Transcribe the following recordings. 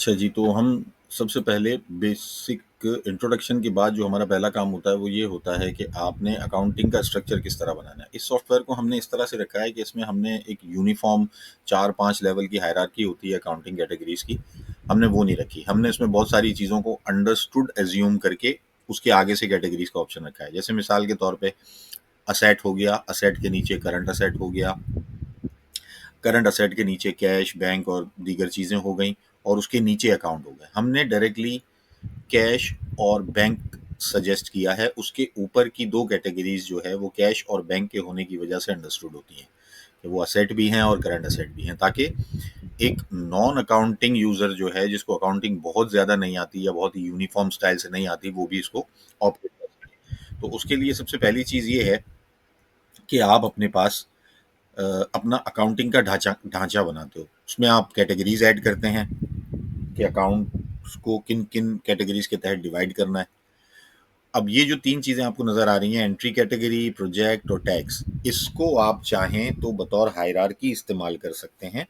अच्छा जी, तो हम सबसे पहले बेसिक इंट्रोडक्शन के बाद जो हमारा पहला काम होता है वो ये होता है कि आपने अकाउंटिंग का स्ट्रक्चर किस तरह बनाना है। इस सॉफ्टवेयर को हमने इस तरह से रखा है कि इसमें हमने एक यूनिफ़ॉर्म 4-5 लेवल की हायरार्की होती है अकाउंटिंग कैटेगरीज़ की, हमने वो नहीं रखी। हमने इसमें बहुत सारी चीज़ों को अंडरस्टूड एज़्यूम करके उसके आगे से कैटेगरीज़ का ऑप्शन रखा है। जैसे मिसाल के तौर पे असेट हो गया, असेट के नीचे करंट असेट हो गया, करंट असेट के नीचे कैश, बैंक और दीगर चीज़ें हो गई और उसके नीचे अकाउंट हो गए। हमने डायरेक्टली कैश और बैंक सजेस्ट किया है। उसके ऊपर की 2 कैटेगरीज़ जो है वो कैश और बैंक के होने की वजह से अंडरस्टूड होती हैं कि वो असेट भी हैं और करंट असेट भी हैं, ताकि एक नॉन अकाउंटिंग यूज़र जो है, जिसको अकाउंटिंग बहुत ज़्यादा नहीं आती या बहुत यूनिफ़ॉर्म स्टाइल से नहीं आती, वो भी इसको ऑपरेट कर सके। तो उसके लिए सबसे पहली चीज़ ये है कि आप अपने पास अपना अकाउंटिंग का ढांचा ढांचा बनाते हो। उसमें आप कैटेगरीज़ ऐड करते हैं कि अकाउंट्स को किन-किन कैटेगरीज़ के तहत डिवाइड करना है। अब ये जो 3 चीज़ें आपको नज़र आ रही हैं, एंट्री कैटेगरी, प्रोजेक्ट और टैक्स, इसको आप चाहें तो बतौर हायरार्की इस्तेमाल कर सकते हैं,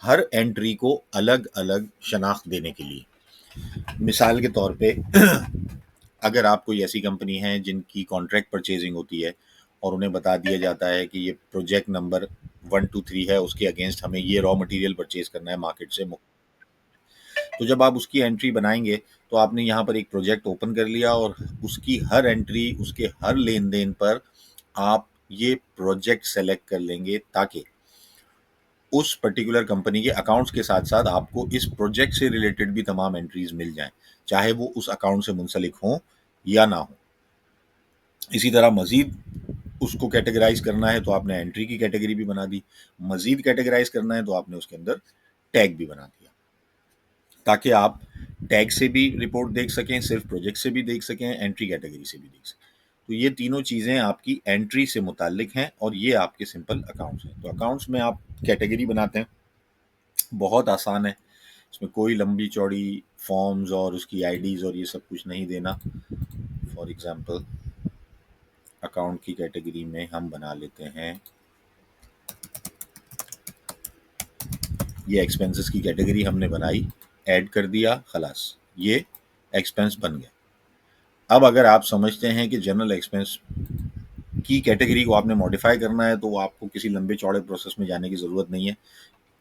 हर एंट्री को अलग-अलग शनाख्त देने के लिए। मिसाल के तौर पे अगर आप कोई ऐसी कंपनी है जिनकी कॉन्ट्रैक्ट परचेजिंग होती है और उन्हें बता दिया जाता है कि ये प्रोजेक्ट नंबर 1, 2, 3 है, उसके अगेंस्ट हमें ये रॉ मटेरियल परचेज करना है मार्केट से, तो जब आप उसकी एंट्री बनाएंगे तो आपने यहाँ पर एक प्रोजेक्ट ओपन कर लिया और उसकी हर एंट्री, उसके हर लेन देन पर आप ये प्रोजेक्ट सेलेक्ट कर लेंगे, ताकि उस पर्टिकुलर कंपनी के अकाउंट्स के साथ साथ आपको इस प्रोजेक्ट से रिलेटेड भी तमाम एंट्रीज मिल जाएं, चाहे वो उस अकाउंट से मुंसलिक हों या ना हो। इसी तरह मजीद उसको कैटेगराइज करना है तो आपने एंट्री की कैटेगरी भी बना दी, मजीद कैटेगराइज करना है तो आपने उसके अंदर टैग भी बना दिया, ताकि आप टैग से भी रिपोर्ट देख सकें, सिर्फ प्रोजेक्ट से भी देख सकें, एंट्री कैटेगरी से भी देख सकें। तो ये तीनों चीज़ें आपकी एंट्री से मुतालिक हैं और ये आपके सिंपल अकाउंट्स हैं। तो अकाउंट्स में आप कैटेगरी बनाते हैं, बहुत आसान है, इसमें कोई लंबी चौड़ी फॉर्म्स और उसकी आईडीज़ और ये सब कुछ नहीं देना। फॉर एग्जांपल अकाउंट की कैटेगरी में हम बना लेते हैं, ये एक्सपेंसेस की कैटेगरी हमने बनाई, ऐड कर दिया, खलास, ये एक्सपेंस बन गया। अब अगर आप समझते हैं कि जनरल एक्सपेंस की कैटेगरी को आपने मॉडिफाई करना है तो आपको किसी लंबे चौड़े प्रोसेस में जाने की ज़रूरत नहीं है।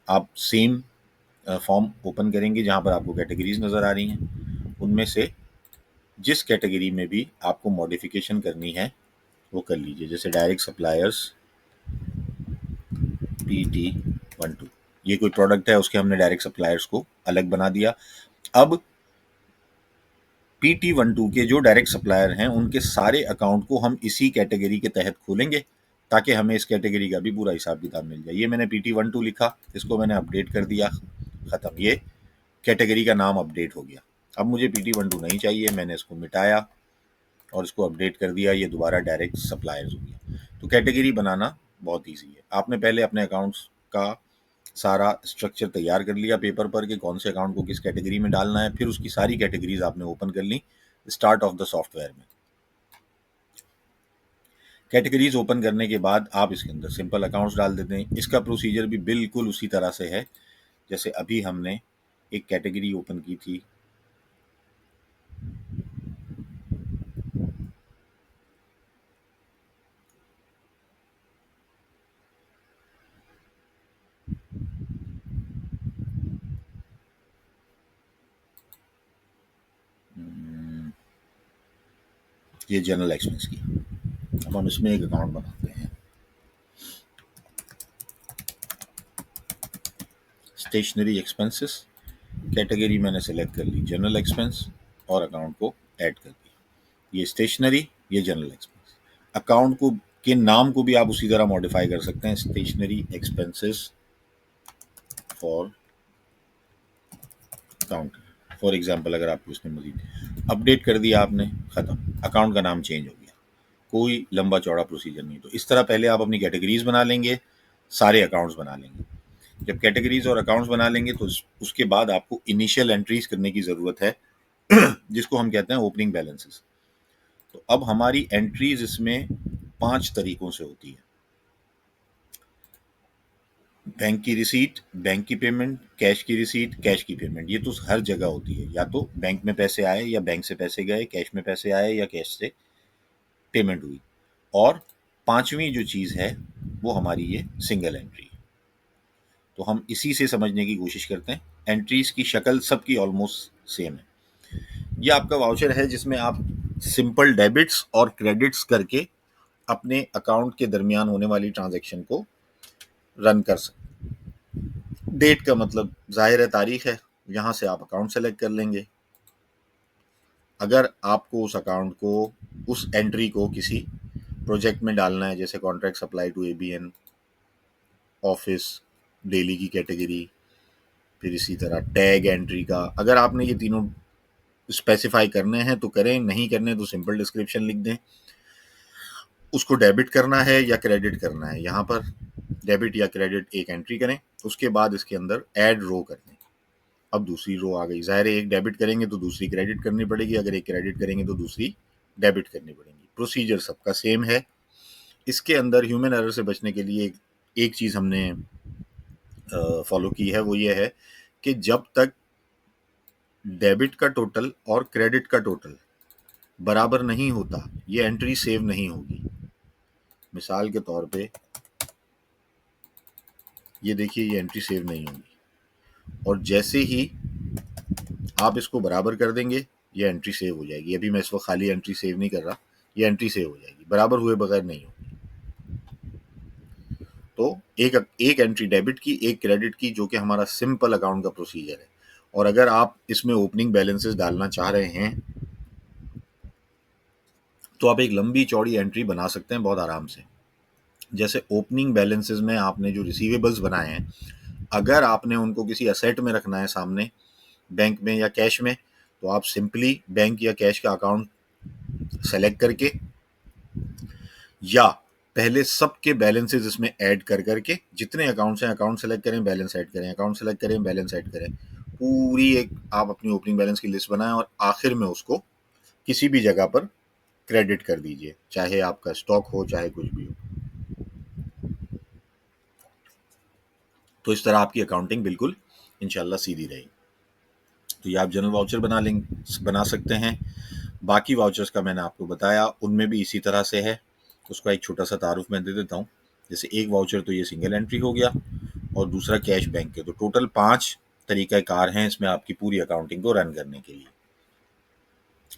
आप सेम फॉर्म ओपन करेंगे जहाँ पर आपको कैटेगरीज नज़र आ रही हैं, उनमें से जिस कैटेगरी में भी आपको मॉडिफिकेशन करनी है वो कर लीजिए। जैसे डायरेक्ट सप्लायर्स PT12, ये कोई प्रोडक्ट है, उसके हमने डायरेक्ट सप्लायर्स को अलग बना दिया। अब PT12 के जो डायरेक्ट सप्लायर हैं उनके सारे अकाउंट को हम इसी कैटेगरी के तहत खोलेंगे, ताकि हमें इस कैटेगरी का भी पूरा हिसाब किताब मिल जाए। ये मैंने PT12 लिखा, इसको मैंने अपडेट कर दिया, ख़त्म, ये कैटेगरी का नाम अपडेट हो गया। अब मुझे PT12 नहीं चाहिए, मैंने इसको मिटाया और इसको अपडेट कर दिया, ये दोबारा डायरेक्ट सप्लायर्स हो गया। तो कैटेगरी बनाना बहुत ईजी है। आपने पहले अपने अकाउंट्स का सारा स्ट्रक्चर तैयार कर लिया पेपर पर कि कौन से अकाउंट को किस कैटेगरी में डालना है, फिर उसकी सारी कैटेगरीज आपने ओपन कर ली स्टार्ट ऑफ द सॉफ्टवेयर में। कैटेगरीज ओपन करने के बाद आप इसके अंदर सिंपल अकाउंट्स डाल देते हैं। इसका प्रोसीजर भी बिल्कुल उसी तरह से है जैसे अभी हमने एक कैटेगरी ओपन की थी, ये जनरल एक्सपेंस की। अब हम इसमें एक अकाउंट बनाते हैं, स्टेशनरी एक्सपेंसेस, कैटेगरी मैंने सेलेक्ट कर ली जनरल एक्सपेंस और अकाउंट को ऐड कर दिया। ये स्टेशनरी, ये जनरल एक्सपेंस। अकाउंट को के नाम को भी आप उसी तरह मॉडिफाई कर सकते हैं, stationery expenses for account. For example अगर आपको इसमें मजीद अपडेट कर दिया आपने, ख़त्म, अकाउंट का नाम चेंज हो गया, कोई लंबा चौड़ा प्रोसीजर नहीं। तो इस तरह पहले आप अपनी कैटेगरीज बना लेंगे, सारे अकाउंट्स बना लेंगे। जब कैटेगरीज और अकाउंट्स बना लेंगे तो उसके बाद आपको इनिशियल एंट्रीज करने की ज़रूरत है जिसको हम कहते हैं ओपनिंग बैलेंसेस। तो अब हमारी एंट्रीज इसमें 5 तरीकों से होती है। बैंक की रिसीट, बैंक की पेमेंट, कैश की रिसीट, कैश की पेमेंट, ये तो हर जगह होती है। या तो बैंक में पैसे आए या बैंक से पैसे गए, कैश में पैसे आए या कैश से पेमेंट हुई। और पांचवी जो चीज़ है वो हमारी ये सिंगल एंट्री है। तो हम इसी से समझने की कोशिश करते हैं। एंट्रीज की शक्ल सबकी ऑलमोस्ट सेम है। ये आपका वाउचर है जिसमें आप सिंपल डेबिट्स और क्रेडिट्स करके अपने अकाउंट के दरमियान होने वाली ट्रांजैक्शन को रन कर सकते हैं। डेट का मतलब जाहिर है तारीख है, यहाँ से आप अकाउंट सेलेक्ट कर लेंगे। अगर आपको उस अकाउंट को, उस एंट्री को किसी प्रोजेक्ट में डालना है, जैसे contract supply to ABN, office, daily की कैटेगरी, फिर इसी तरह टैग एंट्री का, अगर आपने ये तीनों स्पेसिफाई करने हैं तो करें, नहीं करने तो सिंपल डिस्क्रिप्शन लिख दें। उसको डेबिट करना है या क्रेडिट करना है, यहाँ पर डेबिट या क्रेडिट एक एंट्री करें, उसके बाद इसके अंदर ऐड रो कर दें। अब दूसरी रो आ गई, ज़ाहिर है एक डेबिट करेंगे तो दूसरी क्रेडिट करनी पड़ेगी, अगर एक क्रेडिट करेंगे तो दूसरी डेबिट करनी पड़ेगी। प्रोसीजर सबका सेम है। इसके अंदर ह्यूमन एरर से बचने के लिए एक चीज़ हमने फॉलो की है, वो ये है कि जब तक डेबिट का टोटल और क्रेडिट का टोटल बराबर नहीं होता, ये एंट्री सेव नहीं होगी। मिसाल के तौर पे ये देखिए, ये एंट्री सेव नहीं होगी, और जैसे ही आप इसको बराबर कर देंगे ये एंट्री सेव हो जाएगी। अभी मैं इस वक्त खाली एंट्री सेव नहीं कर रहा, ये एंट्री सेव हो जाएगी, बराबर हुए बगैर नहीं होगी। तो एक एक एंट्री डेबिट की, एक क्रेडिट की, जो कि हमारा सिंपल अकाउंट का प्रोसीजर है। और अगर आप इसमें ओपनिंग बैलेंसेस डालना चाह रहे हैं तो आप एक लंबी चौड़ी एंट्री बना सकते हैं बहुत आराम से। जैसे ओपनिंग बैलेंसेस में आपने जो रिसीवेबल्स बनाए हैं, अगर आपने उनको किसी असेट में रखना है सामने, बैंक में या कैश में, तो आप सिंपली बैंक या कैश का अकाउंट सेलेक्ट करके, या पहले सबके बैलेंसेस इसमें ऐड कर करके, जितने अकाउंट्स हैं अकाउंट सेलेक्ट करें, बैलेंस ऐड करें, अकाउंट सेलेक्ट करें, बैलेंस ऐड करें, पूरी एक आप अपनी ओपनिंग बैलेंस की लिस्ट बनाएं और आखिर में उसको किसी भी जगह पर क्रेडिट कर दीजिए, चाहे आपका स्टॉक हो चाहे कुछ भी हो। तो इस तरह आपकी अकाउंटिंग बिल्कुल इंशाल्लाह सीधी रहेगी। तो ये आप जनरल वाउचर बना सकते हैं। बाकी वाउचर्स का मैंने आपको बताया, उनमें भी इसी तरह से है। उसका एक छोटा सा तारुफ मैं दे देता हूँ। जैसे एक वाउचर तो ये सिंगल एंट्री हो गया, और दूसरा कैश बैंक के, तो टोटल 5 तरीक़ाकार हैं इसमें आपकी पूरी अकाउंटिंग को रन करने के लिए।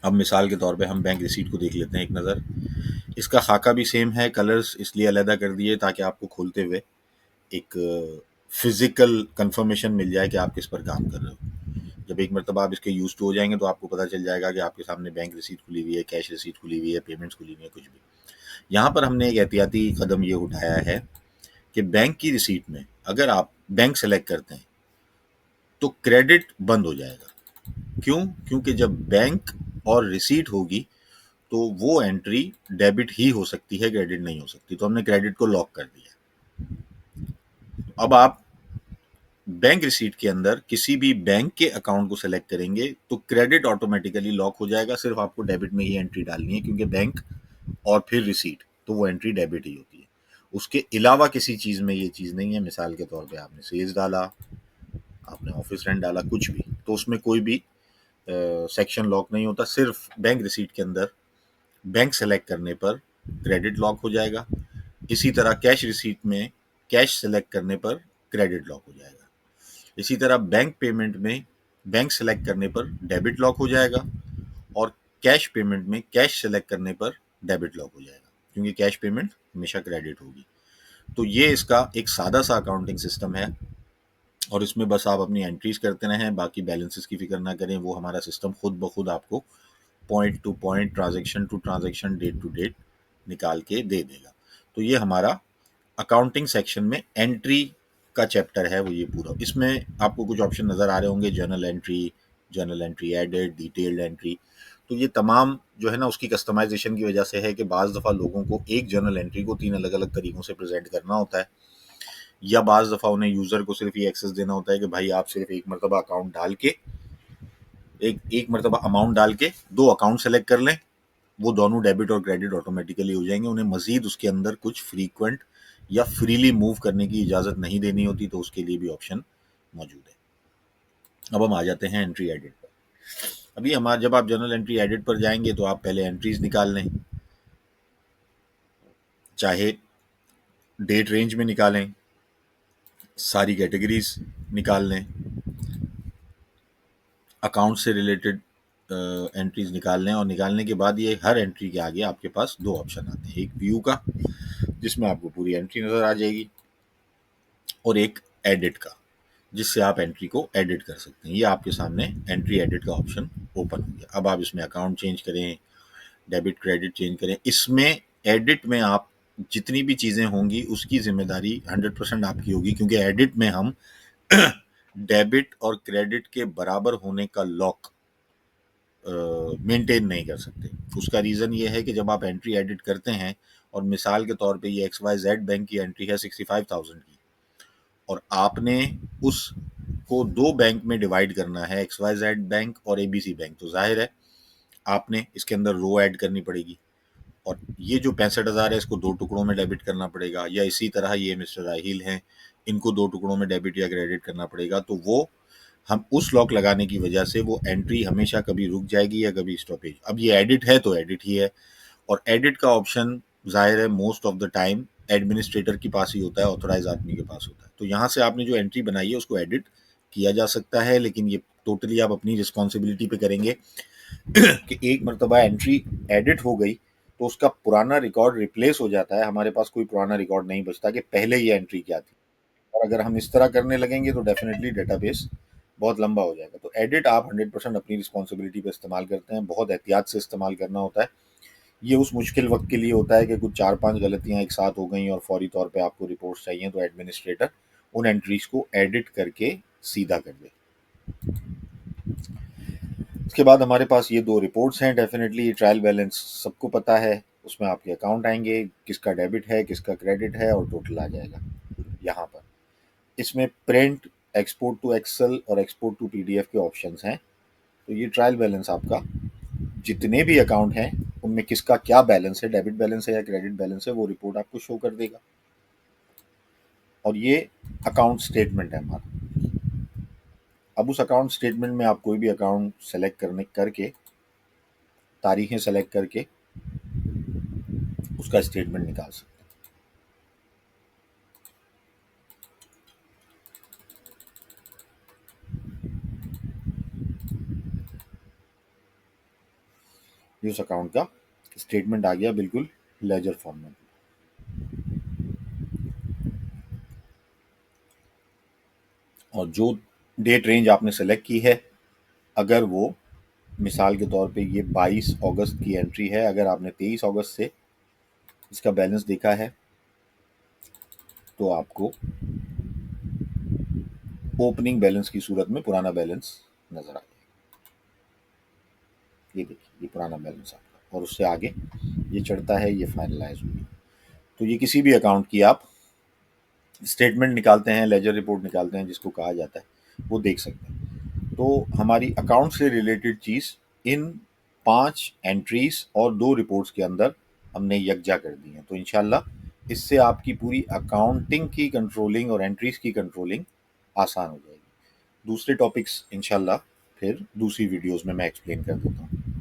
अब मिसाल के तौर पे हम बैंक रिसीट को देख लेते हैं एक नज़र। इसका खाका भी सेम है, कलर्स इसलिए अलहदा कर दिए ताकि आपको खोलते हुए एक फिजिकल कंफर्मेशन मिल जाए कि आप किस पर काम कर रहे हो। जब एक मरतबा आप इसके यूज टू हो जाएंगे तो आपको पता चल जाएगा कि आपके सामने बैंक रिसीट खुली हुई है, कैश रिसीट खुली हुई है, पेमेंट्स खुली हुई है, कुछ भी। यहाँ पर हमने एक एहतियाती कदम ये उठाया है कि बैंक की रिसीट में अगर आप बैंक सेलेक्ट करते हैं तो क्रेडिट बंद हो जाएगा। क्यों? क्योंकि जब बैंक और रिसीट होगी तो वो एंट्री डेबिट ही हो सकती है, क्रेडिट नहीं हो सकती। तो हमने क्रेडिट को लॉक कर दिया। अब आप बैंक रिसीट के अंदर किसी भी बैंक के अकाउंट को सेलेक्ट करेंगे तो क्रेडिट ऑटोमेटिकली लॉक हो जाएगा, सिर्फ आपको डेबिट में ही एंट्री डालनी है, क्योंकि बैंक और फिर रिसीट, तो वो एंट्री डेबिट ही होती है। उसके अलावा किसी चीज़ में ये चीज़ नहीं है। मिसाल के तौर पे आपने सेल्स डाला, आपने ऑफिस रेंट डाला, कुछ भी, तो उसमें कोई भी सेक्शन लॉक नहीं होता। सिर्फ बैंक रिसीट के अंदर बैंक सेलेक्ट करने पर क्रेडिट लॉक हो जाएगा। इसी तरह कैश रिसीट में कैश सेलेक्ट करने पर क्रेडिट लॉक हो जाएगा। इसी तरह बैंक पेमेंट में बैंक सेलेक्ट करने पर डेबिट लॉक हो जाएगा, और कैश पेमेंट में कैश सेलेक्ट करने पर डेबिट लॉक हो जाएगा, क्योंकि कैश पेमेंट हमेशा क्रेडिट होगी। तो ये इसका एक सादा सा अकाउंटिंग सिस्टम है, और इसमें बस आप अपनी एंट्रीज करते रहें, बाकी बैलेंसेस की फिक्र ना करें, वो हमारा सिस्टम खुद ब खुद आपको point to point, transaction to transaction, date to date निकाल के दे देगा। तो ये हमारा अकाउंटिंग सेक्शन में एंट्री का चैप्टर है, वो ये पूरा। इसमें आपको कुछ ऑप्शन नज़र आ रहे होंगे, journal entry added, detailed entry. तो ये तमाम जो है ना, उसकी कस्टमाइजेशन की वजह से है कि बाज़ दफ़ा लोगों को एक जर्नल एंट्री को 3 अलग अलग तरीक़ों से प्रेजेंट करना होता है, या बाज़ दफ़ा उन्हें यूज़र को सिर्फ ये एक्सेस देना होता है कि भाई आप सिर्फ एक मरतबा अकाउंट डाल के, एक मरतबा अमाउंट डाल के 2 अकाउंट सेलेक्ट कर लें, वो दोनों डेबिट और क्रेडिट ऑटोमेटिकली हो जाएंगे। उन्हें मज़ीद उसके अंदर कुछ फ्रीक्वेंट या फ्रीली मूव करने की इजाज़त नहीं देनी होती, तो उसके लिए भी ऑप्शन मौजूद है। अब हम आ जाते हैं एंट्री एडिट पर। अभी हमारा जब आप जर्नल एंट्री एडिट पर जाएंगे तो आप पहले एंट्रीज निकाल लें, चाहे डेट रेंज में निकालें, सारी कैटेगरीज निकाल लें, अकाउंट से रिलेटेड एंट्रीज निकाल लें, और निकालने के बाद ये हर एंट्री के आगे आपके पास दो ऑप्शन आते हैं, एक व्यू का जिसमें आपको पूरी एंट्री नज़र आ जाएगी, और एक एडिट का जिससे आप एंट्री को एडिट कर सकते हैं। ये आपके सामने एंट्री एडिट का ऑप्शन ओपन हो गया। अब आप इसमें अकाउंट चेंज करें, डेबिट क्रेडिट चेंज करें। इसमें एडिट में आप जितनी भी चीज़ें होंगी उसकी जिम्मेदारी 100% आपकी होगी, क्योंकि एडिट में हम डेबिट और क्रेडिट के बराबर होने का लॉक मेंटेन नहीं कर सकते। उसका रीज़न ये है कि जब आप एंट्री एडिट करते हैं, और मिसाल के तौर पे ये XYZ बैंक की एंट्री है 65,000 की, और आपने उसको दो बैंक में डिवाइड करना है, XYZ बैंक और ABC बैंक, तो जाहिर है आपने इसके अंदर रो ऐड करनी पड़ेगी, और ये जो 65,000 है इसको दो टुकड़ों में डेबिट करना पड़ेगा, या इसी तरह ये मिस्टर राहिल हैं, इनको दो टुकड़ों में डेबिट या क्रेडिट करना पड़ेगा। तो वो हम उस लॉक लगाने की वजह से वो एंट्री हमेशा कभी रुक जाएगी या कभी स्टॉपेज। अब ये एडिट है तो एडिट ही है, और एडिट का ऑप्शन जाहिर है most of the time administrator के पास ही होता है, ऑथोराइज आदमी के पास होता है। तो यहाँ से आपने जो एंट्री बनाई है उसको एडिट किया जा सकता है, लेकिन ये टोटली आप अपनी रिस्पॉन्सिबिलिटी पे करेंगे कि एक मरतबा एंट्री एडिट हो गई तो उसका पुराना रिकॉर्ड रिप्लेस हो जाता है, हमारे पास कोई पुराना रिकॉर्ड नहीं बचता कि पहले ये एंट्री क्या थी। और अगर हम इस तरह करने लगेंगे तो डेफिनेटली डेटाबेस बहुत लंबा हो जाएगा। तो एडिट आप 100% अपनी रिस्पॉन्सिबिलिटी पे इस्तेमाल करते हैं, बहुत एहतियात से इस्तेमाल करना होता है। ये उस मुश्किल वक्त के लिए होता है कि कुछ 4-5 गलतियां एक साथ हो गई और फौरी तौर पे आपको रिपोर्ट्स चाहिए, तो एडमिनिस्ट्रेटर उन एंट्रीज को एडिट करके सीधा कर दे। उसके बाद हमारे पास ये दो रिपोर्ट्स हैं। डेफिनेटली ये ट्रायल बैलेंस सबको पता है, उसमें आपके अकाउंट आएंगे, किसका डेबिट है किसका क्रेडिट है, और टोटल आ जाएगा यहाँ पर। इसमें प्रिंट, एक्सपोर्ट टू एक्सेल और एक्सपोर्ट टू PDF के ऑप्शंस हैं। तो ये ट्रायल बैलेंस आपका जितने भी अकाउंट हैं उनमें किसका क्या बैलेंस है, डेबिट बैलेंस है या क्रेडिट बैलेंस है, वो रिपोर्ट आपको शो कर देगा। और ये अकाउंट स्टेटमेंट है हमारा। अब उस अकाउंट स्टेटमेंट में आप कोई भी अकाउंट सेलेक्ट करके तारीखें सेलेक्ट करके उसका स्टेटमेंट निकाल सकते हैं। उस अकाउंट का स्टेटमेंट आ गया बिल्कुल लेजर फॉर्म में। और जो डेट रेंज आपने सेलेक्ट की है, अगर वो मिसाल के तौर पे ये 22 अगस्त की एंट्री है, अगर आपने 23 अगस्त से इसका बैलेंस देखा है तो आपको ओपनिंग बैलेंस की सूरत में पुराना बैलेंस नजर आ जाएगा। ये देखिए, ये पुराना बैलेंस आपका, और उससे आगे ये चढ़ता है, ये फाइनलाइज हुई। तो ये किसी भी अकाउंट की आप स्टेटमेंट निकालते हैं, लेजर रिपोर्ट निकालते हैं जिसको कहा जाता है, वो देख सकते हैं। तो हमारी अकाउंट से रिलेटेड चीज़ इन 5 एंट्रीज और 2 रिपोर्ट्स के अंदर हमने यकजा कर दी है। तो इंशाल्लाह इससे आपकी पूरी अकाउंटिंग की कंट्रोलिंग और एंट्रीज की कंट्रोलिंग आसान हो जाएगी। दूसरे टॉपिक्स इंशाल्लाह फिर दूसरी वीडियोस में मैं एक्सप्लेन कर देता हूँ।